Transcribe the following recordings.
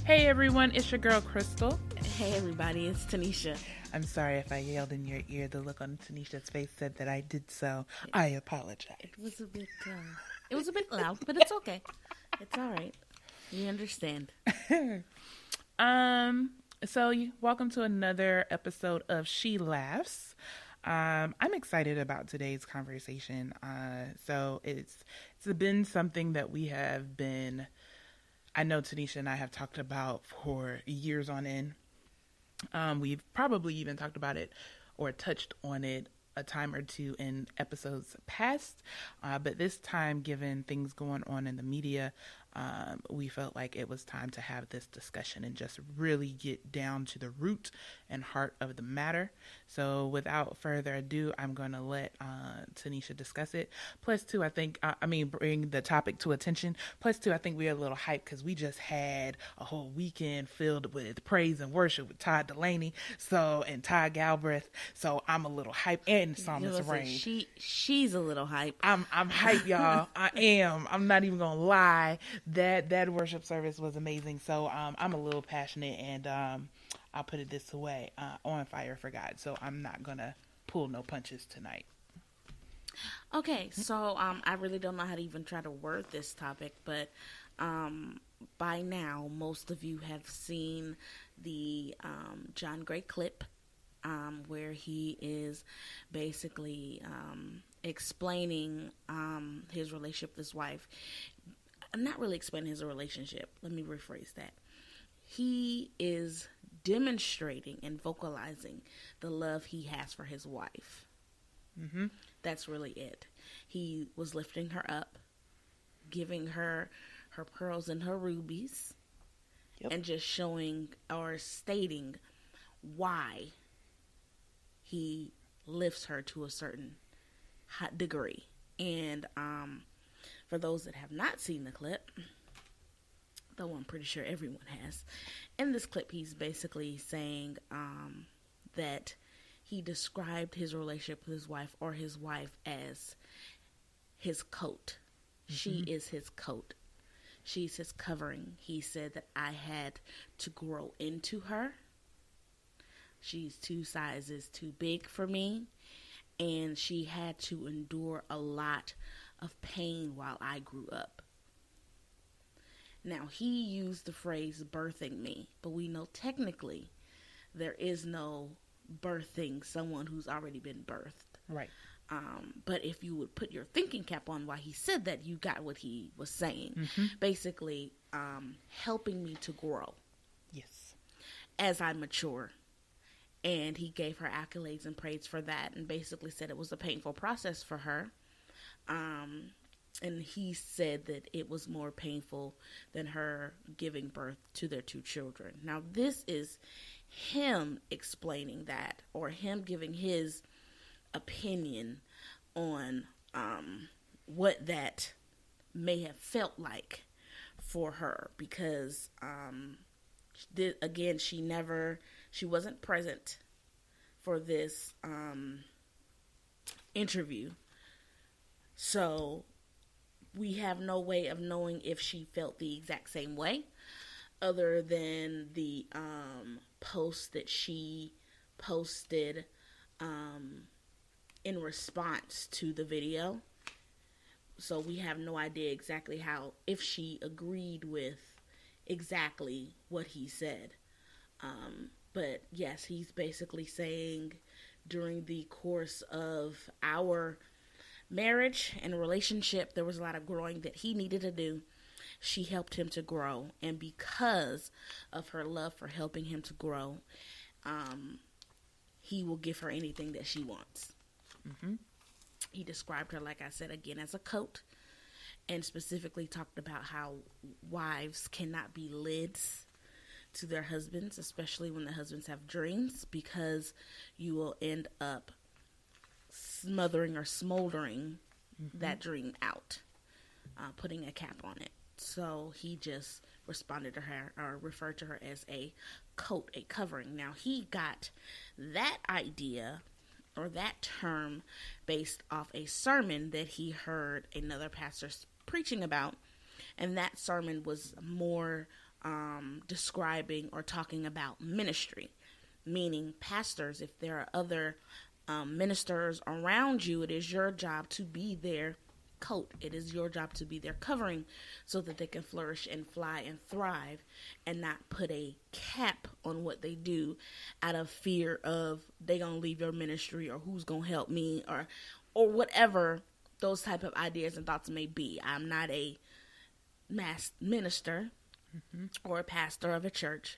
Hey everyone, it's your girl Crystal. Hey everybody, it's Tanisha. I'm sorry if I yelled in your ear. The look on Tanisha's face said that I did so. I apologize. It was a bit loud, but it's okay. It's all right. We understand. Welcome to another episode of She Laughs. I'm excited about today's conversation. It's been something that we have been, I know Tanisha and I have talked about for years on end. We've probably even talked about it or touched on it a time or two in episodes past. But this time, given things going on in the media, we felt like it was time to have this discussion and just really get down to the root and heart of the matter. So without further ado, I'm going to let Tanisha discuss it. Plus, too, bring the topic to attention. Plus, too, I think we're a little hyped because we just had a whole weekend filled with praise and worship with Todd Delaney and Ty Galbraith. So I'm a little hyped, and Psalmist Rain. She's a little hyped. I'm hyped, y'all. I am. I'm not even going to lie. That worship service was amazing. So I'm a little passionate, and I'll put it this way, on fire for God. So I'm not going to pull no punches tonight. Okay, so I really don't know how to even try to word this topic, but by now most of you have seen the John Gray clip where he is basically explaining his relationship with his wife. Not really explaining his relationship. Let me rephrase that. He is demonstrating and vocalizing the love he has for his wife. Mm-hmm. That's really it. He was lifting her up, giving her her pearls and her rubies, and just showing or stating why he lifts her to a certain degree. And for those that have not seen the clip, though I'm pretty sure everyone has, in this clip he's basically saying that he described his relationship with his wife or his wife as his coat. Mm-hmm. She is his coat. She's his covering. He said that I had to grow into her. She's 2 sizes too big for me, and she had to endure a lot of pain while I grew up. Now, he used the phrase birthing me, but we know technically there is no birthing someone who's already been birthed. Right. But if you would put your thinking cap on why he said that, you got what he was saying. Mm-hmm. Basically, helping me to grow. Yes. As I mature. And he gave her accolades and praise for that, and basically said it was a painful process for her. And he said that it was more painful than her giving birth to their 2 children. Now, this is him explaining that, or him giving his opinion on what that may have felt like for her. Because, again, she wasn't present for this interview. So we have no way of knowing if she felt the exact same way, other than the post that she posted in response to the video. So we have no idea exactly if she agreed with exactly what he said. But yes, he's basically saying during the course of our marriage and relationship, there was a lot of growing that he needed to do. She helped him to grow, and because of her love for helping him to grow, he will give her anything that she wants. Mm-hmm. He described her, like I said, again, as a coat, and specifically talked about how wives cannot be lids to their husbands, especially when the husbands have dreams, because you will end up smothering or smoldering that dream out, putting a cap on it. So he just responded to her, or referred to her as a coat, a covering. Now, he got that idea or that term based off a sermon that he heard another pastor preaching about, and that sermon was more describing or talking about ministry, meaning pastors. If there are other ministers around you, it is your job to be their coat. It is your job to be their covering so that they can flourish and fly and thrive, and not put a cap on what they do out of fear of they gonna leave your ministry, or who's gonna help me, or whatever those type of ideas and thoughts may be. I'm not a mass minister or a pastor of a church.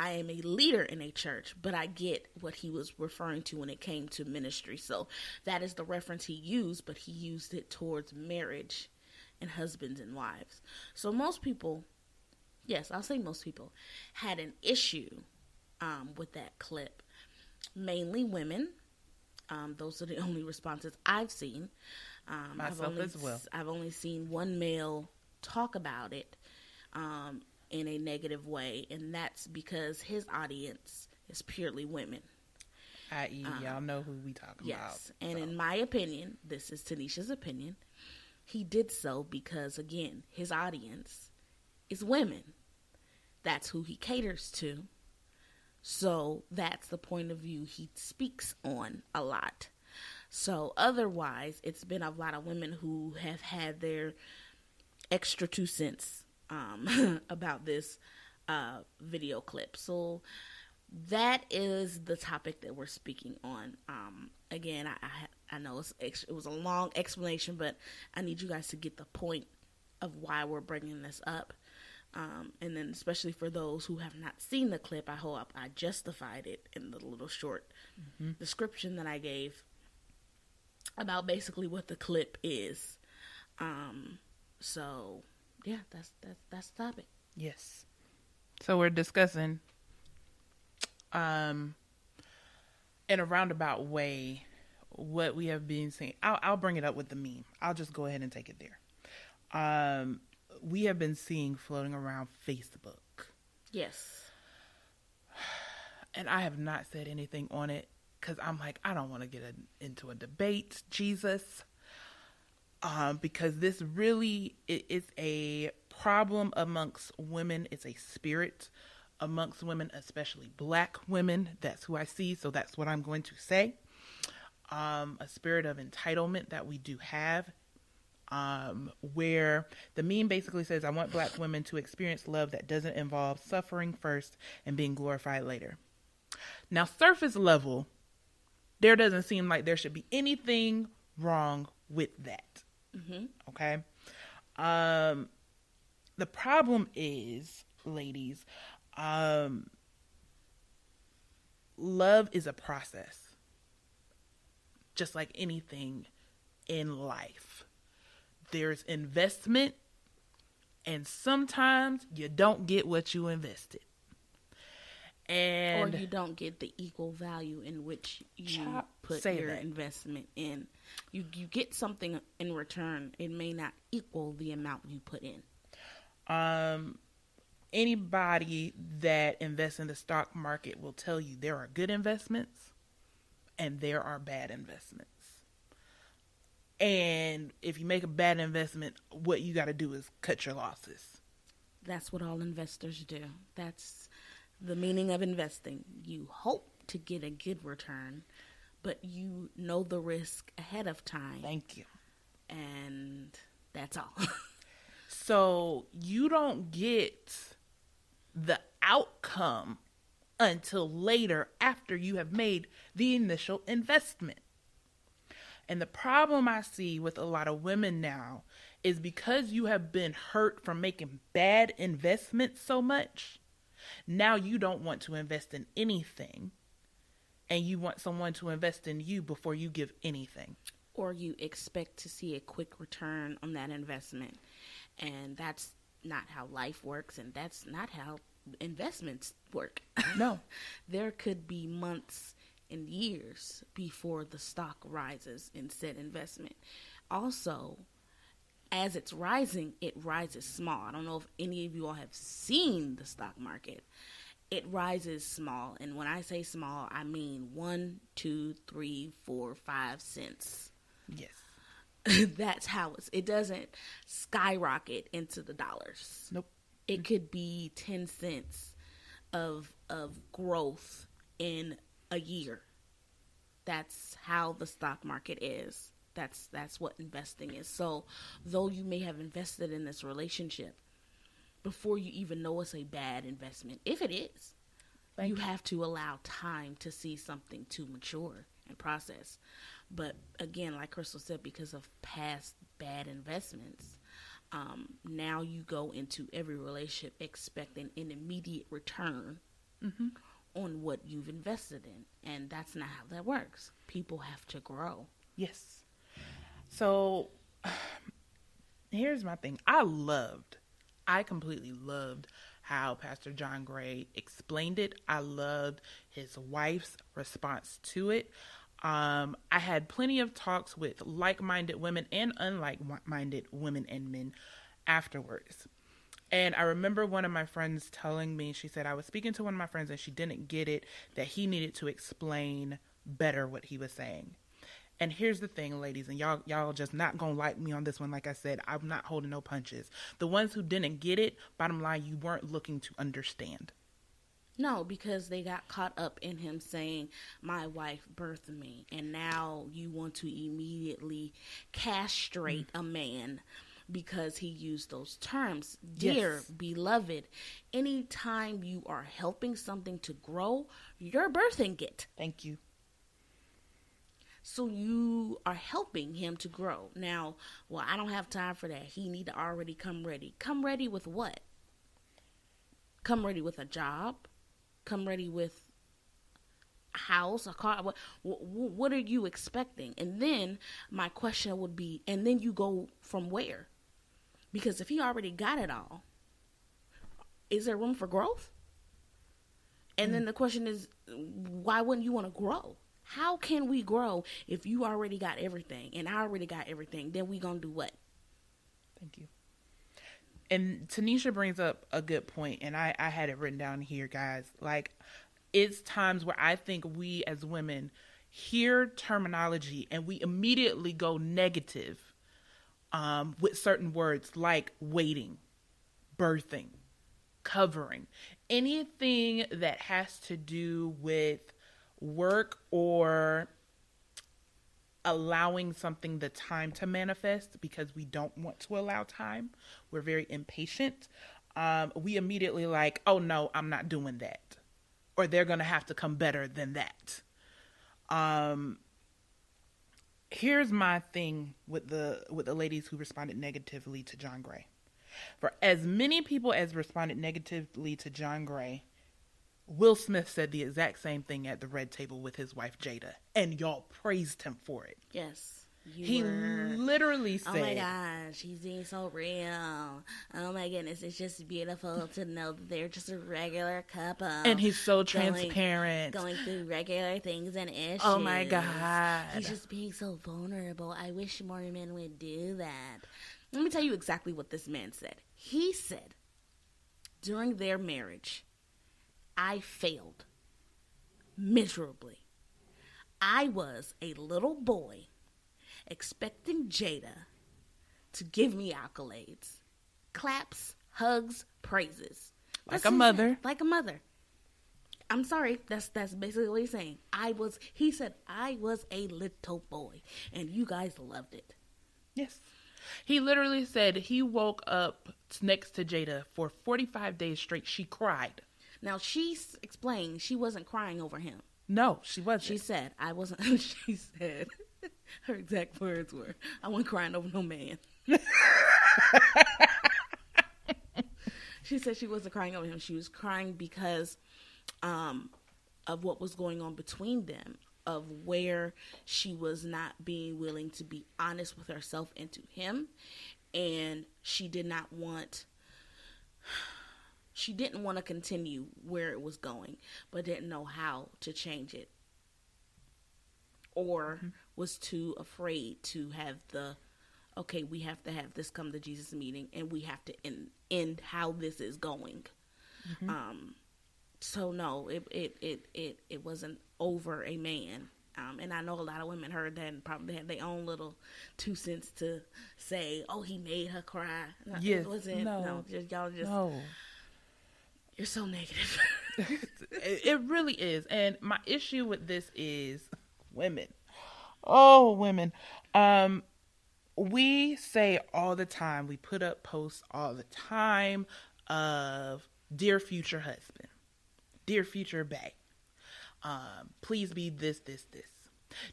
I am a leader in a church, but I get what he was referring to when it came to ministry. So that is the reference he used, but he used it towards marriage and husbands and wives. So most people, yes, I'll say most people, had an issue with that clip. Mainly women. Those are the only responses I've seen. Myself as well. I've only seen one male talk about it in a negative way, and that's because his audience is purely women. I.e., y'all know who we talking about. Yes, and in my opinion, this is Tanisha's opinion, he did so because, again, his audience is women. That's who he caters to. So that's the point of view he speaks on a lot. So otherwise, it's been a lot of women who have had their extra 2 cents about this video clip. So that is the topic that we're speaking on. Again, I know it was a long explanation, but I need you guys to get the point of why we're bringing this up. And then especially for those who have not seen the clip, I hope I justified it in the little short description that I gave about basically what the clip is. So yeah, that's the topic. Yes. So we're discussing in a roundabout way what we have been seeing. I'll bring it up with the meme. I'll just go ahead and take it there. We have been seeing floating around Facebook. Yes. And I have not said anything on it because I'm like, I don't want to get into a debate, Jesus. Because this really is a problem amongst women. It's a spirit amongst women, especially Black women. That's who I see, so that's what I'm going to say. A spirit of entitlement that we do have. Where the meme basically says, I want Black women to experience love that doesn't involve suffering first and being glorified later. Now, surface level, there doesn't seem like there should be anything wrong with that. Okay. The problem is, ladies, love is a process, just like anything in life. There's investment, and sometimes you don't get what you invested. And or you don't get the equal value in which you put your investment in. You get something in return. It may not equal the amount you put in. Anybody that invests in the stock market will tell you there are good investments and there are bad investments. And if you make a bad investment, what you got to do is cut your losses. That's what all investors do. That's the meaning of investing. You hope to get a good return, but you know the risk ahead of time. Thank you. And that's all. So you don't get the outcome until later after you have made the initial investment. And the problem I see with a lot of women now is because you have been hurt from making bad investments so much, now you don't want to invest in anything. And you want someone to invest in you before you give anything. Or you expect to see a quick return on that investment. And that's not how life works, and that's not how investments work. No. There could be months and years before the stock rises in said investment. Also, as it's rising, it rises small. I don't know if any of you all have seen the stock market. It rises small, and when I say small, I mean 1, 2, 3, 4, 5 cents. Yes. That's how it doesn't skyrocket into the dollars. Nope. It could be 10 cents of growth in a year. That's how the stock market is. That's what investing is. So, though you may have invested in this relationship, before you even know it's a bad investment, if it is, you have to allow time to see something to mature and process. But again, like Crystal said, because of past bad investments, now you go into every relationship expecting an immediate return on what you've invested in. And that's not how that works. People have to grow. Yes. So here's my thing. I completely loved how Pastor John Gray explained it. I loved his wife's response to it. I had plenty of talks with like-minded women and unlike-minded women and men afterwards. And I remember one of my friends telling me, she said, I was speaking to one of my friends and she didn't get it, that he needed to explain better what he was saying. And here's the thing, ladies, and y'all just not gonna like me on this one. Like I said, I'm not holding no punches. The ones who didn't get it, bottom line, you weren't looking to understand. No, because they got caught up in him saying, my wife birthed me. And now you want to immediately castrate a man because he used those terms. Dear beloved, anytime you are helping something to grow, you're birthing it. Thank you. So you are helping him to grow. Now, well, I don't have time for that. He need to already come ready. Come ready with what? Come ready with a job? Come ready with a house, a car? What are you expecting? And then my question would be, and then you go from where? Because if he already got it all, is there room for growth? And then the question is, why wouldn't you want to grow? How can we grow if you already got everything and I already got everything? Then we gonna do what? Thank you. And Tanisha brings up a good point, and I had it written down here, guys. Like, it's times where I think we as women hear terminology and we immediately go negative with certain words like waiting, birthing, covering, anything that has to do with work or allowing something the time to manifest, because we don't want to allow time. We're very impatient. We immediately like, oh no, I'm not doing that. Or they're going to have to come better than that. Here's my thing with the ladies who responded negatively to John Gray. For as many people as responded negatively to John Gray, Will Smith said the exact same thing at the red table with his wife Jada, and y'all praised him for it. Yes. He literally said, oh my gosh, he's being so real. Oh my goodness, it's just beautiful to know that they're just a regular couple. And he's so transparent. Going through regular things and issues. Oh my God. He's just being so vulnerable. I wish more men would do that. Let me tell you exactly what this man said. He said, during their marriage, I failed miserably. I was a little boy expecting Jada to give me accolades, claps, hugs, praises. Like a mother. Like a mother. I'm sorry, that's basically what he's saying. He said, I was a little boy, and you guys loved it. Yes. He literally said he woke up next to Jada for 45 days straight. She cried. Now, she explained she wasn't crying over him. No, she wasn't. She said, I wasn't. She said, her exact words were, I wasn't crying over no man. She said she wasn't crying over him. She was crying because of what was going on between them, of where she was not being willing to be honest with herself and to him. And she didn't want to continue where it was going, but didn't know how to change it. Or was too afraid to have we have to have this come to Jesus meeting, and we have to end how this is going. So no, it wasn't over a man. And I know a lot of women heard that and probably had their own little 2 cents to say, "Oh, he made her cry." No, yes, it wasn't. No, y'all just. No. You're so negative. It really is. And my issue with this is women. Oh, women. We say all the time, we put up posts all the time of dear future husband, dear future bae. Please be this.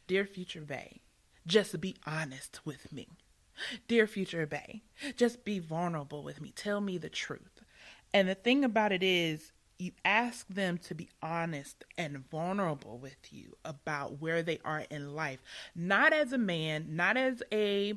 Dear future bae, just be honest with me. Dear future bae, just be vulnerable with me. Tell me the truth. And the thing about it is, you ask them to be honest and vulnerable with you about where they are in life. Not as a man, not as a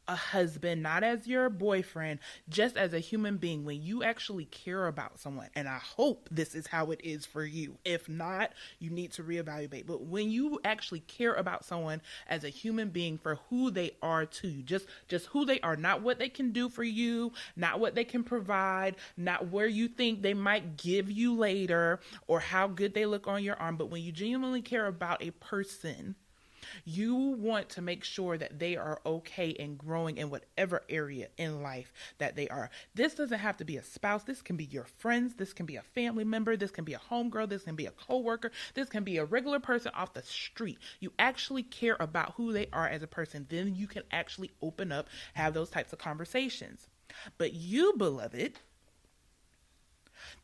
husband, not as your boyfriend, just as a human being. When you actually care about someone, and I hope this is how it is for you. If not, you need to reevaluate. But when you actually care about someone as a human being for who they are to you, just who they are, not what they can do for you, not what they can provide, not where you think they might give you later or how good they look on your arm, but when you genuinely care about a person, you want to make sure that they are okay and growing in whatever area in life that they are. This doesn't have to be a spouse. This can be your friends. This can be a family member. This can be a homegirl. This can be a coworker. This can be a regular person off the street. You actually care about who they are as a person. Then you can actually open up, have those types of conversations. But you, beloved,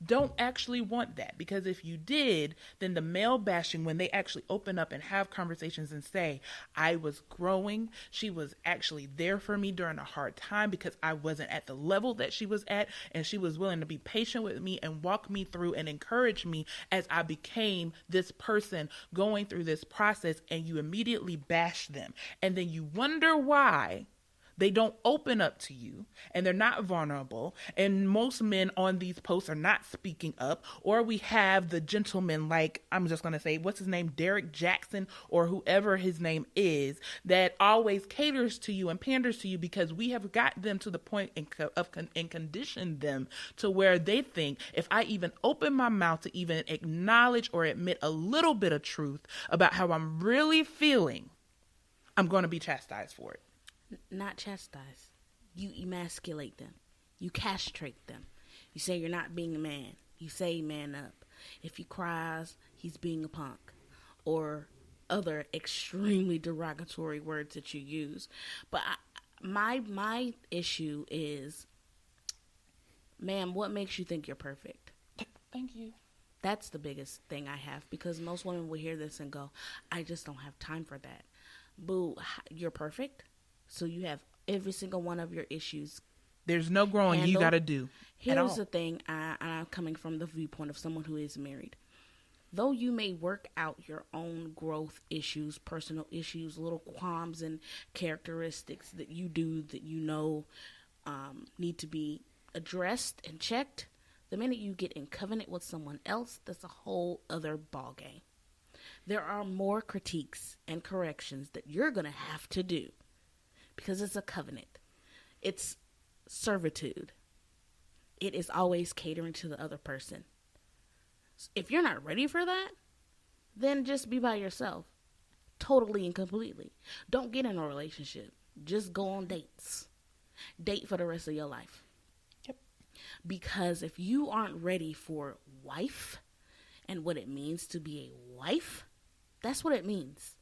don't actually want that, because if you did, then the male bashing, when they actually open up and have conversations and say, I was growing, she was actually there for me during a hard time because I wasn't at the level that she was at, and she was willing to be patient with me and walk me through and encourage me as I became this person going through this process, and you immediately bash them, and then you wonder why they don't open up to you and they're not vulnerable. And most men on these posts are not speaking up. Or we have the gentleman, like, I'm just going to say, what's his name? Derek Jackson, or whoever his name is, that always caters to you and panders to you, because we have got them to the point and conditioned them to where they think, if I even open my mouth to even acknowledge or admit a little bit of truth about how I'm really feeling, I'm going to be chastised for it. Not chastise. You emasculate them. You castrate them. You say you're not being a man. You say man up. If he cries, he's being a punk. Or other extremely derogatory words that you use. But my issue is, ma'am, what makes you think you're perfect? Thank you. That's the biggest thing I have, because most women will hear this and go, I just don't have time for that. Boo, you're perfect? So you have every single one of your issues. There's no growing you got to do. Here's the thing. I'm coming from the viewpoint of someone who is married. Though you may work out your own growth issues, personal issues, little qualms and characteristics that you do that you know need to be addressed and checked, the minute you get in covenant with someone else, that's a whole other ballgame. There are more critiques and corrections that you're going to have to do. Because it's a covenant. It's servitude. It is always catering to the other person. If you're not ready for that, then just be by yourself. Totally and completely. Don't get in a relationship. Just go on dates. Date for the rest of your life. Yep. Because if you aren't ready for wife and what it means to be a wife, that's what it means.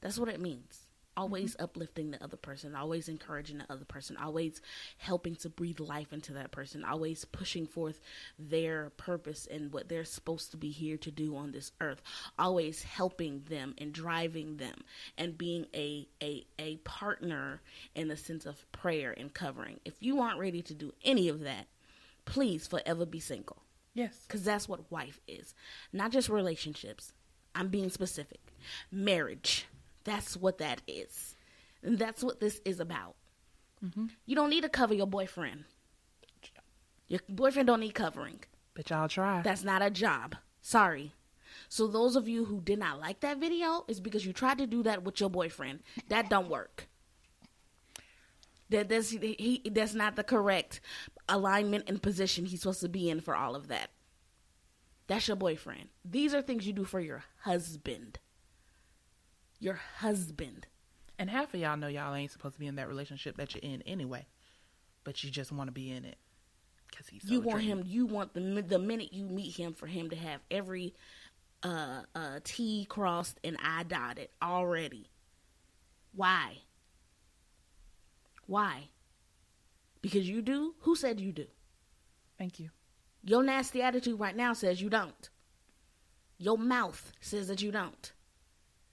That's what it means. Always uplifting the other person, always encouraging the other person, always helping to breathe life into that person, always pushing forth their purpose and what they're supposed to be here to do on this earth, always helping them and driving them and being a partner in the sense of prayer and covering. If you aren't ready to do any of that, please forever be single. Yes. Because that's what wife is. Not just relationships. I'm being specific. Marriage. That's what that is. And that's what this is about. Mm-hmm. You don't need to cover your boyfriend. Your boyfriend don't need covering. But y'all try. That's not a job. Sorry. So those of you who did not like that video is because you tried to do that with your boyfriend. That don't work. That's not the correct alignment and position he's supposed to be in for all of that. That's your boyfriend. These are things you do for your husband. Your husband. And half of y'all know y'all ain't supposed to be in that relationship that you're in anyway. But you just want to be in it. Because he's so You want dreamy. him, you want the minute you meet him for him to have every T crossed and I dotted already. Why? Why? Because you do? Who said you do? Thank you. Your nasty attitude right now says you don't. Your mouth says that you don't.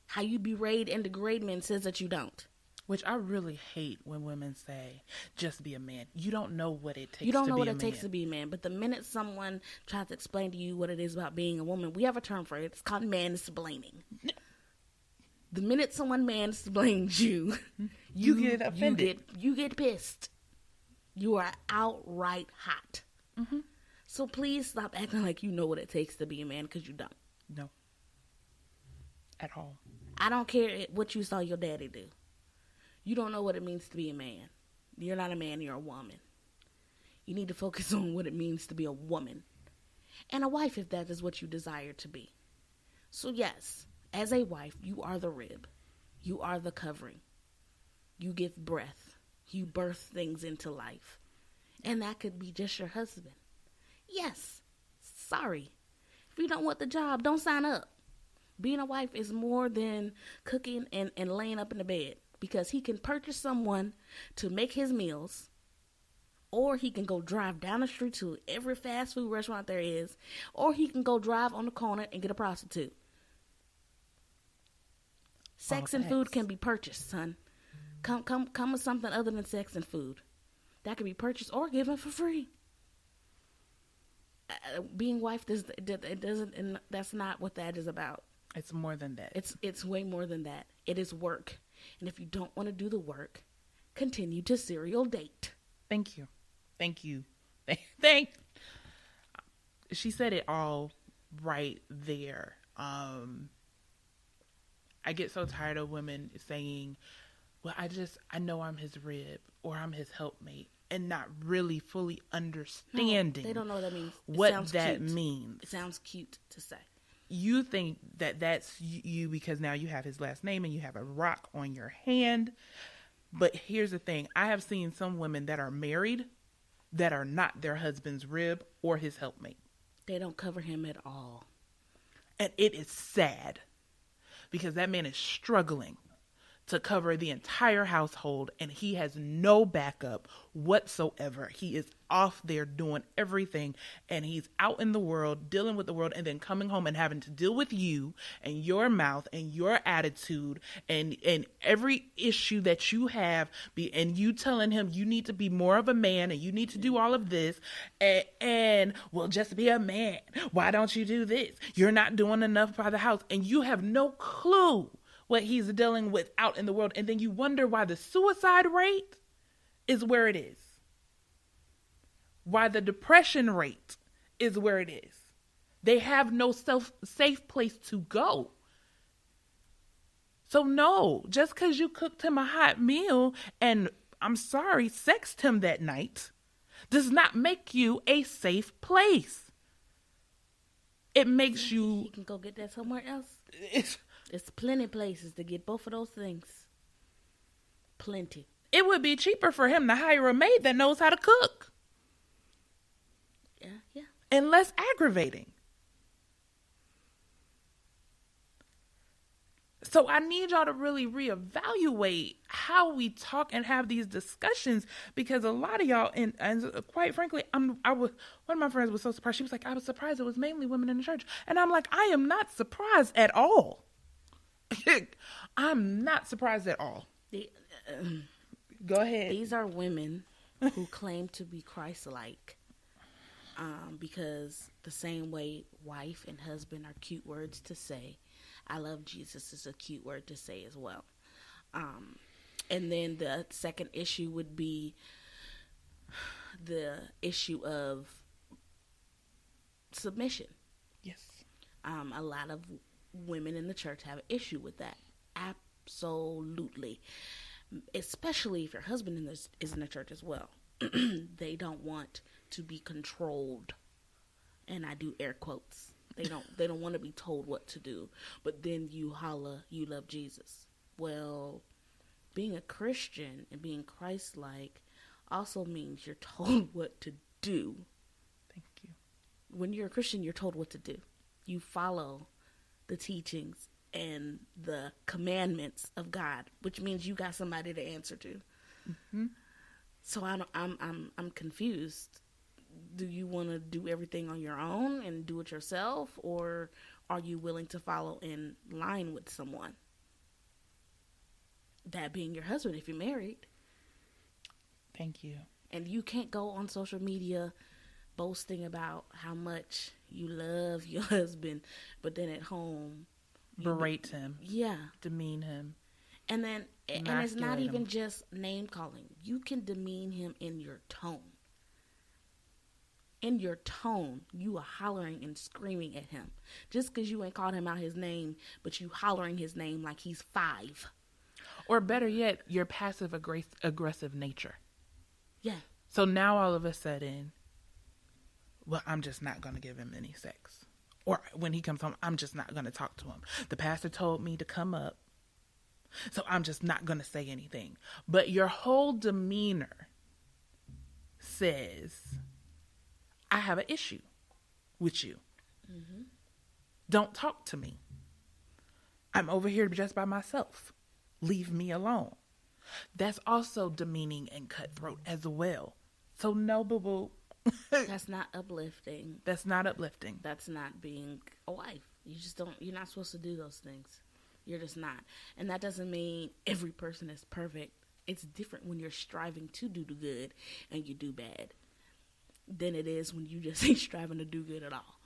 How you berate and degrade men says that you don't. Which I really hate when women say, just be a man. You don't know what it takes to be a man. You don't know what it takes to be a man. But the minute someone tries to explain to you what it is about being a woman, we have a term for it. It's called mansplaining. The minute someone mansplains you, you get offended. You get pissed. You are outright hot. Mm-hmm. So please stop acting like you know what it takes to be a man, because you don't. No. At all. I don't care what you saw your daddy do. You don't know what it means to be a man. You're not a man, you're a woman. You need to focus on what it means to be a woman. And a wife, if that is what you desire to be. So yes, as a wife, you are the rib. You are the covering. You give breath. You birth things into life. And that could be just your husband. Yes, sorry. If you don't want the job, don't sign up. Being a wife is more than cooking and laying up in the bed. Because he can purchase someone to make his meals, or he can go drive down the street to every fast food restaurant there is, or he can go drive on the corner and get a prostitute. Sex and food can be purchased, son. Come with something other than sex and food. That can be purchased or given for free. Being wife, it doesn't, and that's not what that is about. It's more than that. It's way more than that. It is work. And if you don't want to do the work, continue to serial date. Thank you. She said it all right there. I get so tired of women saying, well, I know I'm his rib or I'm his helpmate, and not really fully understanding. No, they don't know what that means. What that means. It sounds cute to say. You think that that's you because now you have his last name and you have a rock on your hand. But here's the thing. I have seen some women that are married that are not their husband's rib or his helpmate. They don't cover him at all. And it is sad because that man is struggling to cover the entire household and he has no backup whatsoever. He is off there doing everything and he's out in the world dealing with the world and then coming home and having to deal with you and your mouth and your attitude and every issue that you have and you telling him you need to be more of a man and you need to do all of this and well, just be a man. Why don't you do this? You're not doing enough by the house and you have no clue what he's dealing with out in the world. And then you wonder why the suicide rate is where it is. Why the depression rate is where it is. They have no safe place to go. So no, just because you cooked him a hot meal and, I'm sorry, sexed him that night does not make you a safe place. It makes you... You can go get that somewhere else. It's plenty places to get both of those things. Plenty. It would be cheaper for him to hire a maid that knows how to cook. Yeah. And less aggravating. So I need y'all to really reevaluate how we talk and have these discussions, because a lot of y'all, and quite frankly, one of my friends was so surprised. She was like, I was surprised it was mainly women in the church. And I'm like, I am not surprised at all. I'm not surprised at all. Go ahead. These are women who claim to be Christ-like, because the same way wife and husband are cute words to say, I love Jesus is a cute word to say as well. And then the second issue would be the issue of submission. Yes. A lot of women in the church have an issue with that. Absolutely. Especially if your husband is in the church as well. They don't want to be controlled. And I do air quotes. They don't want to be told what to do. But then you holla, you love Jesus. Well, being a Christian and being Christ-like also means you're told what to do. Thank you. When you're a Christian, you're told what to do. You follow the teachings and the commandments of God, which means you got somebody to answer to. Mm-hmm. So I'm confused. Do you want to do everything on your own and do it yourself, or are you willing to follow in line with someone? That being your husband if you're married. Thank you. And you can't go on social media boasting about how much you love your husband, but then at home berate him. Yeah. Demean him. And then and it's not even just name calling. You can demean him in your tone. In your tone, you are hollering and screaming at him. Just because you ain't called him out his name, but you hollering his name like he's 5. Or better yet, your passive aggressive nature. Yeah. So now all of a sudden, well, I'm just not going to give him any sex. Or when he comes home, I'm just not going to talk to him. The pastor told me to come up, so I'm just not going to say anything. But your whole demeanor says, I have an issue with you. Mm-hmm. Don't talk to me. I'm over here just by myself. Leave me alone. That's also demeaning and cutthroat as well. So no, boo-boo. That's not uplifting. That's not uplifting. That's not being a wife. You're not supposed to do those things. You're just not. And that doesn't mean every person is perfect. It's different when you're striving to do good and you do bad than it is when you just ain't striving to do good at all.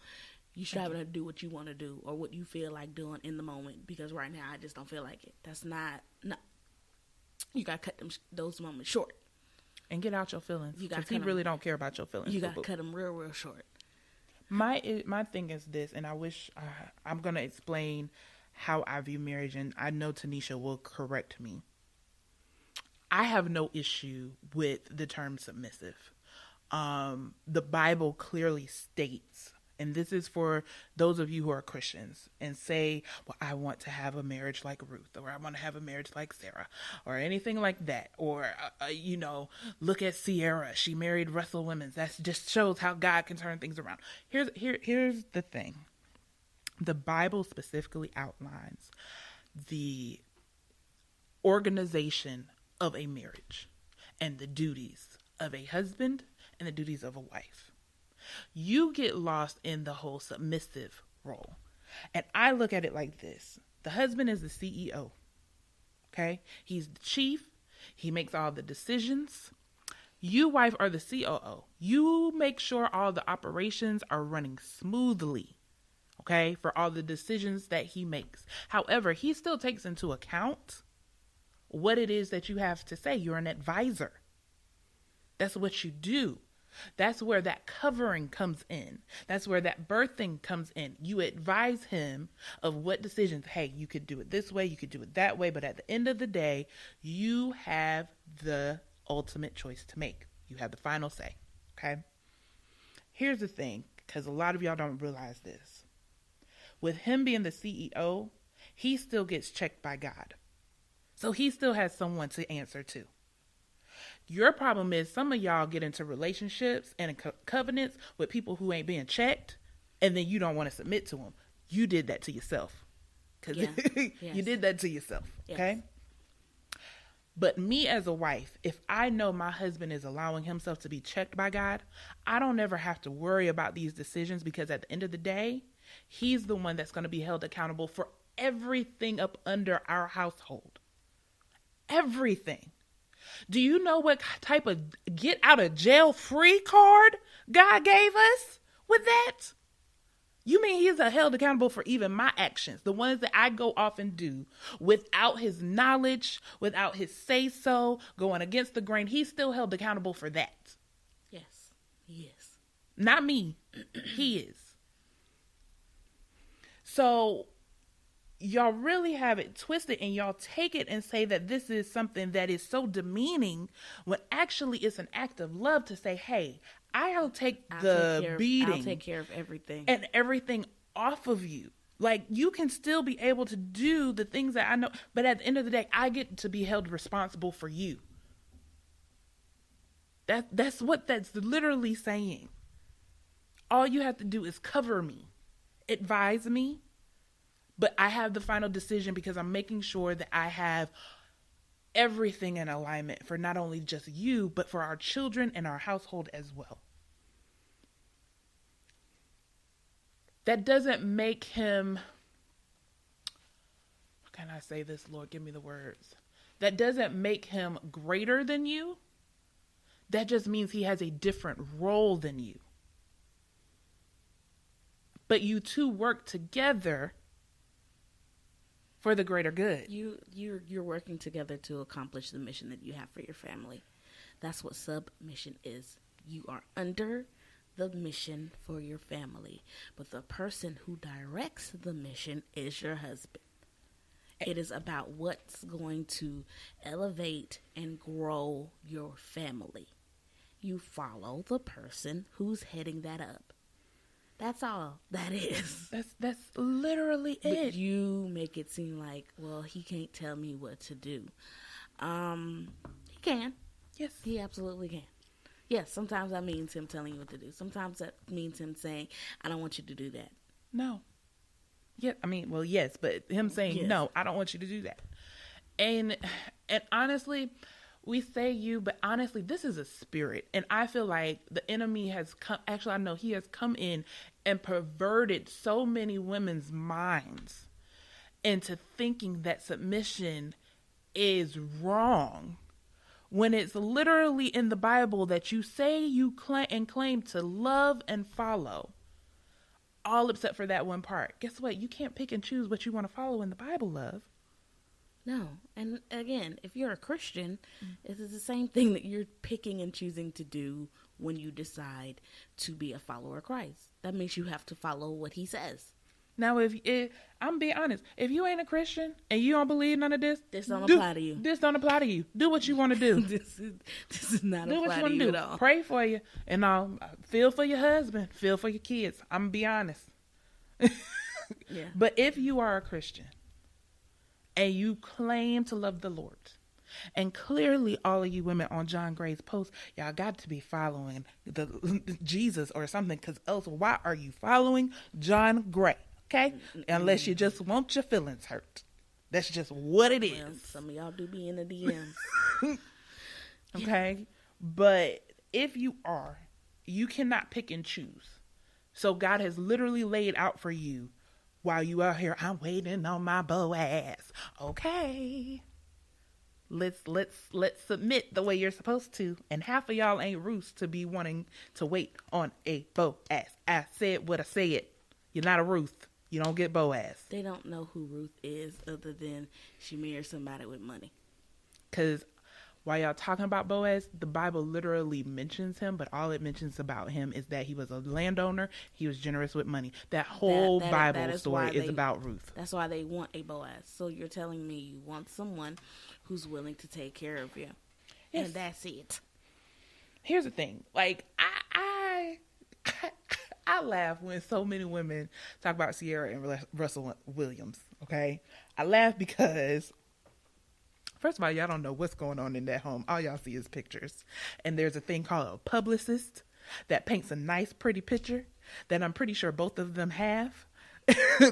You striving to do what you want to do or what you feel like doing in the moment, because right now I just don't feel like it. That's not, no. You got to cut those moments short. And get out your feelings. Because he really don't care about your feelings. You got to cut them real, real short. My thing is this, and I wish I'm going to explain how I view marriage, and I know Tanisha will correct me. I have no issue with the term submissive. The Bible clearly states, and this is for those of you who are Christians and say, well, I want to have a marriage like Ruth, or I want to have a marriage like Sarah, or anything like that. Or, look at Sierra. She married Russell Simmons. That just shows how God can turn things around. Here's the thing. The Bible specifically outlines the organization of a marriage and the duties of a husband and the duties of a wife. You get lost in the whole submissive role. And I look at it like this. The husband is the CEO. Okay? He's the chief. He makes all the decisions. You, wife, are the COO. You make sure all the operations are running smoothly. Okay? For all the decisions that he makes. However, he still takes into account what it is that you have to say. You're an advisor. That's what you do. That's where that covering comes in. That's where that birthing comes in. You advise him of what decisions, hey, you could do it this way, you could do it that way, but at the end of the day, you have the ultimate choice to make. You have the final say, okay? Here's the thing, because a lot of y'all don't realize this. With him being the CEO, he still gets checked by God. So he still has someone to answer to. Your problem is some of y'all get into relationships and covenants with people who ain't being checked, and then you don't want to submit to them. You did that to yourself. Yes. You did that to yourself, okay? Yes. But me as a wife, if I know my husband is allowing himself to be checked by God, I don't ever have to worry about these decisions, because at the end of the day, he's the one that's going to be held accountable for everything up under our household. Everything. Do you know what type of get out of jail free card God gave us with that? You mean he's held accountable for even my actions, the ones that I go off and do without his knowledge, without his say so, going against the grain. He's still held accountable for that. Yes, he is. Not me. He is. So y'all really have it twisted, and y'all take it and say that this is something that is so demeaning, when actually it's an act of love to say, hey, I'll take the beating. I'll take care of everything. And everything off of you. Like, you can still be able to do the things that I know, but at the end of the day, I get to be held responsible for you. That's what that's literally saying. All you have to do is cover me, advise me, but I have the final decision because I'm making sure that I have everything in alignment for not only just you, but for our children and our household as well. That doesn't make him, how can I say this, Lord? Give me the words. That doesn't make him greater than you. That just means he has a different role than you. But you two work together for the greater good. You're working together to accomplish the mission that you have for your family. That's what submission is. You are under the mission for your family, but the person who directs the mission is your husband. It is about what's going to elevate and grow your family. You follow the person who's heading that up. That's all that is. That's literally but it. You make it seem like, well, he can't tell me what to do. He can. Yes. He absolutely can. Yes, sometimes that means him telling you what to do. Sometimes that means him saying, I don't want you to do that. No. Yeah, I mean, well, yes, but him saying, Yes. no, I don't want you to do that. And honestly, we say you, but honestly, this is a spirit. And I feel like the enemy has come, actually, I know he has come in and perverted so many women's minds into thinking that submission is wrong, when it's literally in the Bible that you say you claim to love and follow, all except for that one part. Guess what? You can't pick and choose what you want to follow in the Bible, love. No. And again, if you're a Christian, it is the same thing that you're picking and choosing to do when you decide to be a follower of Christ. That means you have to follow what he says. Now, if I'm being honest, if you ain't a Christian and you don't believe none of this, This don't apply to you. This don't apply to you. Do what you want to do. This is not Do what apply you to want to you do. at all. Pray for you, and feel for your husband, feel for your kids. I'm gonna be honest. Yeah. But if you are a Christian and you claim to love the Lord, and clearly all of you women on John Gray's post, y'all got to be following the Jesus or something, because else why are you following John Gray? Okay? Unless you just want your feelings hurt. That's just what it is. Well, some of y'all do be in the DMs. Okay? But if you are, you cannot pick and choose. So God has literally laid out for you while you out here, I'm waiting on my Boaz. Okay. Let's submit the way you're supposed to. And half of y'all ain't Ruth to be wanting to wait on a Boaz. I said what I said. You're not a Ruth. You don't get Boaz. They don't know who Ruth is other than she married somebody with money. Because while y'all talking about Boaz, the Bible literally mentions him, but all it mentions about him is that he was a landowner. He was generous with money. That whole Bible story is about Ruth. That's why they want a Boaz. So you're telling me you want someone who's willing to take care of you. Yes. And that's it. Here's the thing. Like, I laugh when so many women talk about Sierra and Russell Williams, okay? I laugh because, first of all, y'all don't know what's going on in that home. All y'all see is pictures. And there's a thing called a publicist that paints a nice, pretty picture that I'm pretty sure both of them have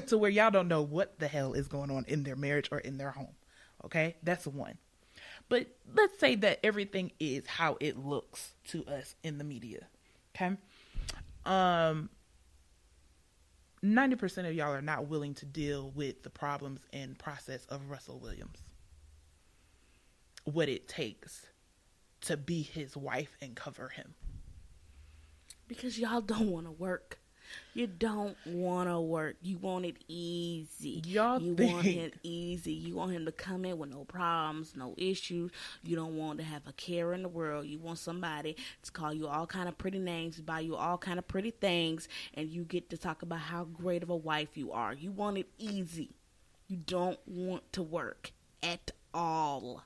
to where y'all don't know what the hell is going on in their marriage or in their home, okay? That's one. But let's say that everything is how it looks to us in the media, okay? 90% of y'all are not willing to deal with the problems and process of Russell Williams. What it takes to be his wife and cover him. Because y'all don't want to work. You don't want to work. You want it easy. You want it easy. You want him to come in with no problems, no issues. You don't want to have a care in the world. You want somebody to call you all kind of pretty names, buy you all kind of pretty things, and you get to talk about how great of a wife you are. You want it easy. You don't want to work at all.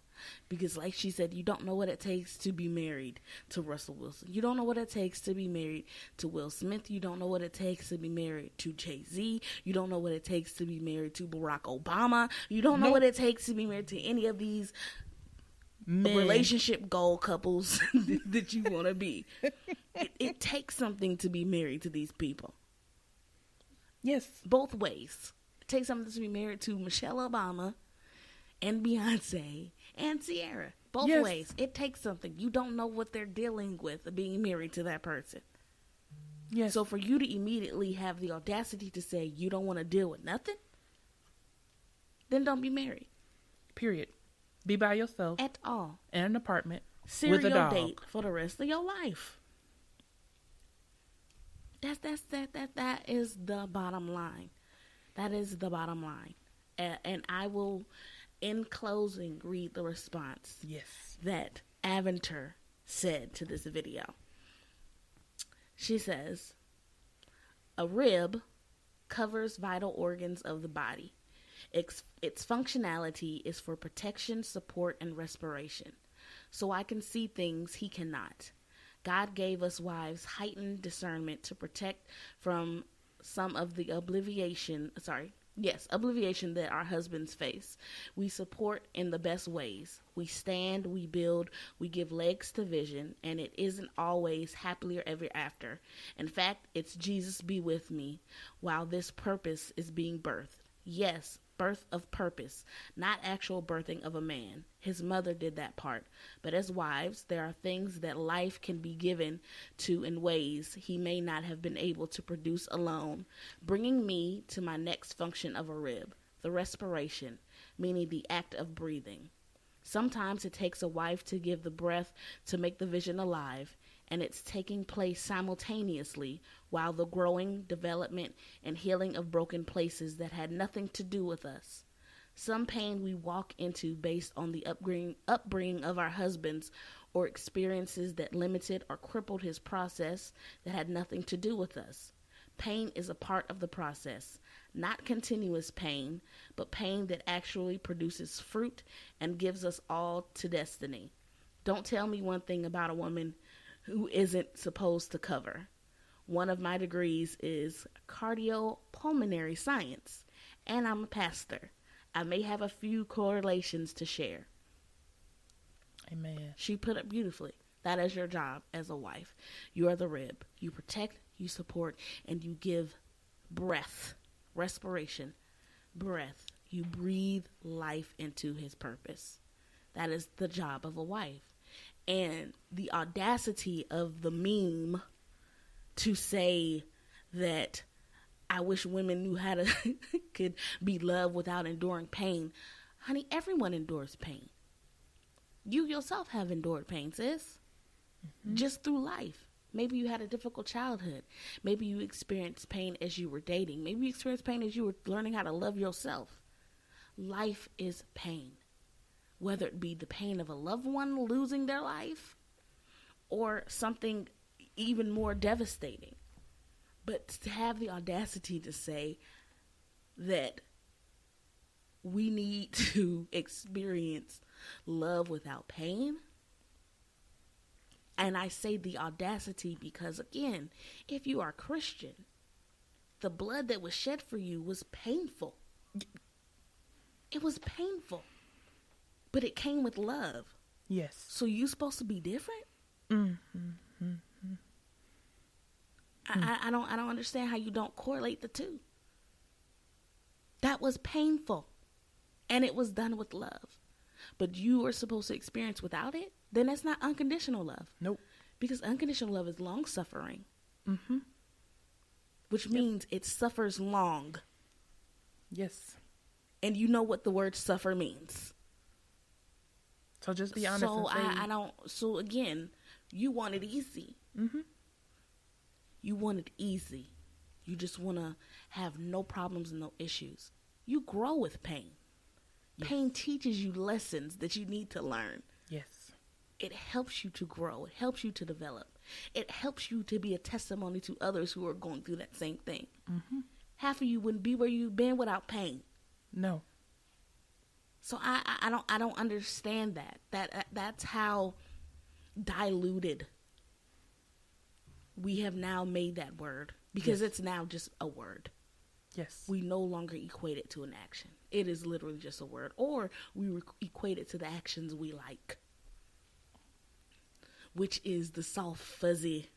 Because like she said, you don't know what it takes to be married to Russell Wilson. You don't know what it takes to be married to Will Smith. You don't know what it takes to be married to Jay-Z. You don't know what it takes to be married to Barack Obama. You don't know what it takes to be married to any of these relationship goal couples that you want to be. It takes something to be married to these people. Yes. Both ways. It takes something to be married to Michelle Obama and Beyonce and Ciara. Both ways. It takes something. You don't know what they're dealing with being married to that person. Yes. So for you to immediately have the audacity to say you don't want to deal with nothing, then don't be married. Period. Be by yourself. At all. In an apartment. Serial with a dog. date for the rest of your life. That is the bottom line. That is the bottom line. And I will, in closing, read the response that Aventer said to this video. She says, a rib covers vital organs of the body. Its functionality is for protection, support, and respiration. So I can see things he cannot. God gave us wives heightened discernment to protect from some of the obliviation that our husbands face. We support in the best ways. We stand, we build, we give legs to vision, and it isn't always happily ever after. In fact, it's Jesus be with me while this purpose is being birthed. Yes, birth of purpose, not actual birthing of a man. His mother did that part. But as wives, there are things that life can be given to in ways he may not have been able to produce alone, bringing me to my next function of a rib, the respiration, meaning the act of breathing. Sometimes it takes a wife to give the breath to make the vision alive, and it's taking place simultaneously while the growing, development, and healing of broken places that had nothing to do with us. Some pain we walk into based on the upbringing of our husbands or experiences that limited or crippled his process that had nothing to do with us. Pain is a part of the process, not continuous pain, but pain that actually produces fruit and gives us all to destiny. Don't tell me one thing about a woman who isn't supposed to cover. One of my degrees is cardiopulmonary science, and I'm a pastor. I may have a few correlations to share. Amen. She put it beautifully. That is your job as a wife. You are the rib. You protect, you support, and you give breath, respiration, breath. You breathe life into his purpose. That is the job of a wife. And the audacity of the meme to say that I wish women knew how to could be loved without enduring pain. Honey, everyone endures pain. You yourself have endured pain, sis. Mm-hmm. Just through life. Maybe you had a difficult childhood. Maybe you experienced pain as you were dating. Maybe you experienced pain as you were learning how to love yourself. Life is pain. Whether it be the pain of a loved one losing their life or something even more devastating. But to have the audacity to say that we need to experience love without pain. And I say the audacity because, again, if you are Christian, the blood that was shed for you was painful. It was painful. But it came with love. Yes. So you supposed to be different? Mm-hmm. I don't understand how you don't correlate the two. That was painful. And it was done with love. But you are supposed to experience without it? Then that's not unconditional love. Nope. Because unconditional love is long-suffering. Mm-hmm. Which means it suffers long. Yes. And you know what the word suffer means. So just be honest and say. So again, you want it easy. Mm-hmm. You want it easy. You just want to have no problems and no issues. You grow with pain. Yes. Pain teaches you lessons that you need to learn. Yes. It helps you to grow. It helps you to develop. It helps you to be a testimony to others who are going through that same thing. Mm-hmm. Half of you wouldn't be where you've been without pain. No. So I don't understand that's how diluted we have now made that word, because it's now just a word. Yes. We no longer equate it to an action. It is literally just a word, or we equate it to the actions we like, which is the soft, fuzzy,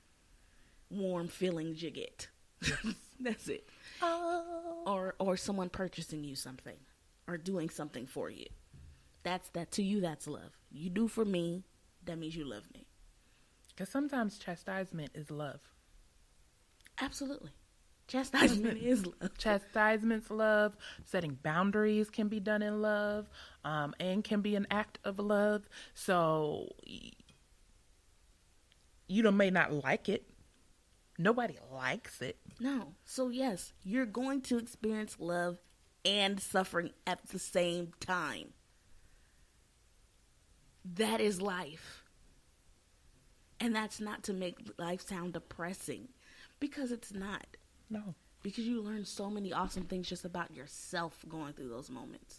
warm feelings you get. That's it. Oh. Or someone purchasing you something or doing something for you. To you, that's love. You do for me, that means you love me. Because sometimes chastisement is love. Absolutely. Chastisement is love. Chastisement's love. Setting boundaries can be done in love, and can be an act of love. So you may not like it. Nobody likes it. No. So yes, you're going to experience love and suffering at the same time. That is life. And that's not to make life sound depressing, because it's not. No. Because you learn so many awesome things just about yourself going through those moments.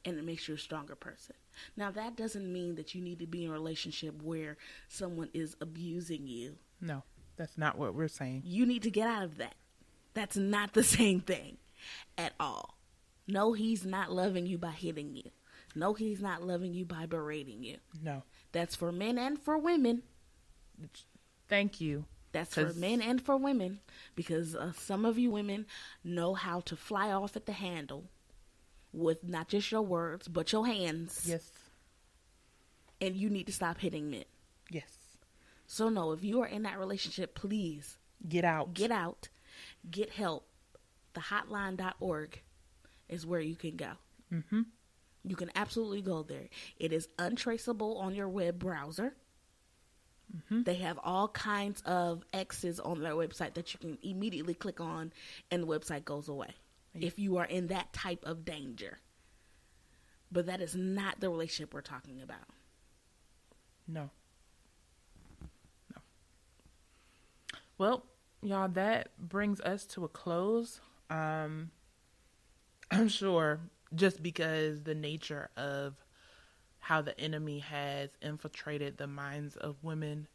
And it makes you a stronger person. Now, that doesn't mean that you need to be in a relationship where someone is abusing you. No, that's not what we're saying. You need to get out of that. That's not the same thing at all. No, he's not loving you by hitting you. No, he's not loving you by berating you. No. That's for men and for women. Thank you. That's for men and for women, because some of you women know how to fly off at the handle with not just your words, but your hands. Yes. And you need to stop hitting men. Yes. So no, if you are in that relationship, please get out. Get out. Get help. Thehotline.org is where you can go. Mm-hmm. You can absolutely go there. It is untraceable on your web browser. Mm-hmm. They have all kinds of X's on their website that you can immediately click on, and the website goes away. Yeah. If you are in that type of danger. But that is not the relationship we're talking about. No. Well, y'all, that brings us to a close. I'm sure just because the nature of how the enemy has infiltrated the minds of women,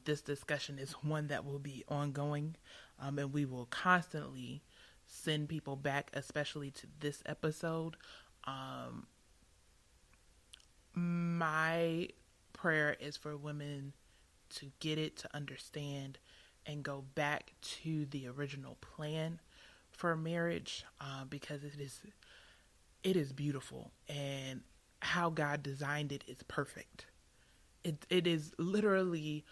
this discussion is one that will be ongoing, and we will constantly send people back, especially to this episode. My prayer is for women to get it, to understand, and go back to the original plan for marriage, because it is beautiful, and how God designed it is perfect. It is literally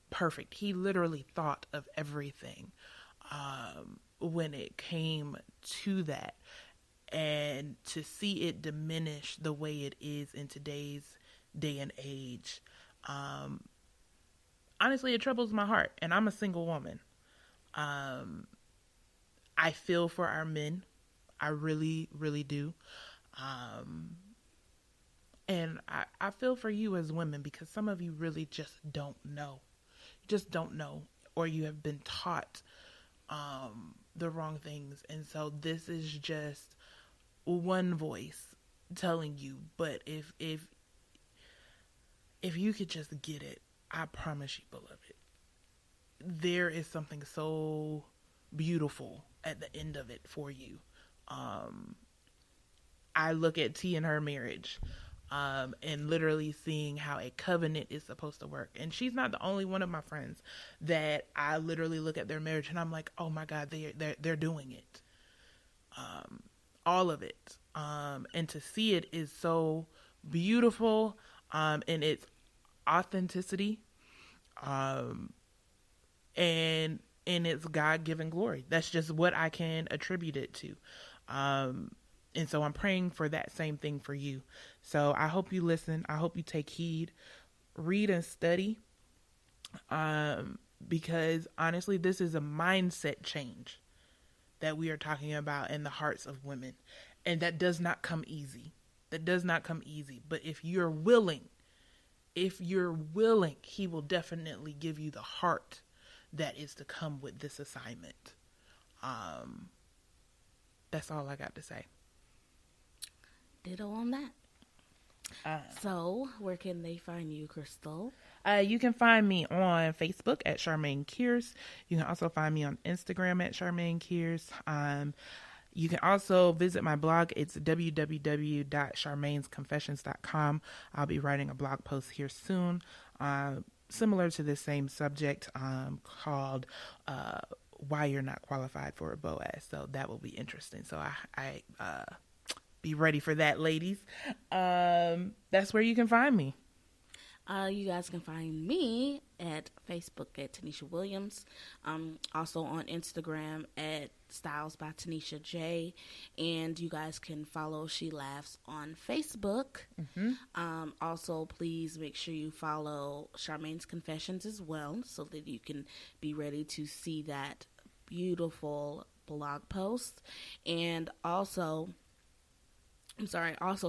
perfect. He literally thought of everything when it came to that, and to see it diminish the way it is in today's day and age, honestly, it troubles my heart, and I'm a single woman. I feel for our men. I really, really do. And I feel for you as women, because some of you really just don't know. You just don't know, or you have been taught the wrong things. And so this is just one voice telling you. But if you could just get it, I promise you, beloved, there is something so beautiful at the end of it for you. I look at T and her marriage, and literally seeing how a covenant is supposed to work. And she's not the only one of my friends that I literally look at their marriage and I'm like, oh my God, they're doing it. All of it. And to see it is so beautiful, in its authenticity, and in its God-given glory. That's just what I can attribute it to. And so I'm praying for that same thing for you. So I hope you listen. I hope you take heed, read and study, because honestly, this is a mindset change that we are talking about in the hearts of women. And that does not come easy. That does not come easy. But if you're willing, he will definitely give you the heart that is to come with this assignment. That's all I got to say. Ditto on that. So, where can they find you, Crystal? You can find me on Facebook at Charmaine Kears. You can also find me on Instagram at Charmaine Kears. You can also visit my blog. It's www.charmainesconfessions.com. I'll be writing a blog post here soon, similar to the same subject, called Why You're Not Qualified for a Boaz. So that will be interesting. So I be ready for that, ladies. That's where you can find me. You guys can find me at Facebook at Tanisha Williams. Also on Instagram at Styles by Tanisha J. And you guys can follow She Laughs on Facebook. Also, please make sure you follow Charmaine's Confessions as well, so that you can be ready to see that beautiful blog post. And also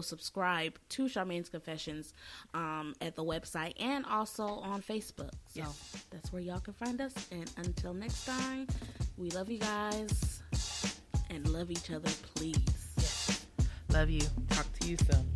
subscribe to Charmaine's Confessions at the website and also on Facebook. So that's where y'all can find us. And until next time, we love you guys and love each other, please. Yes. Love you. Talk to you soon.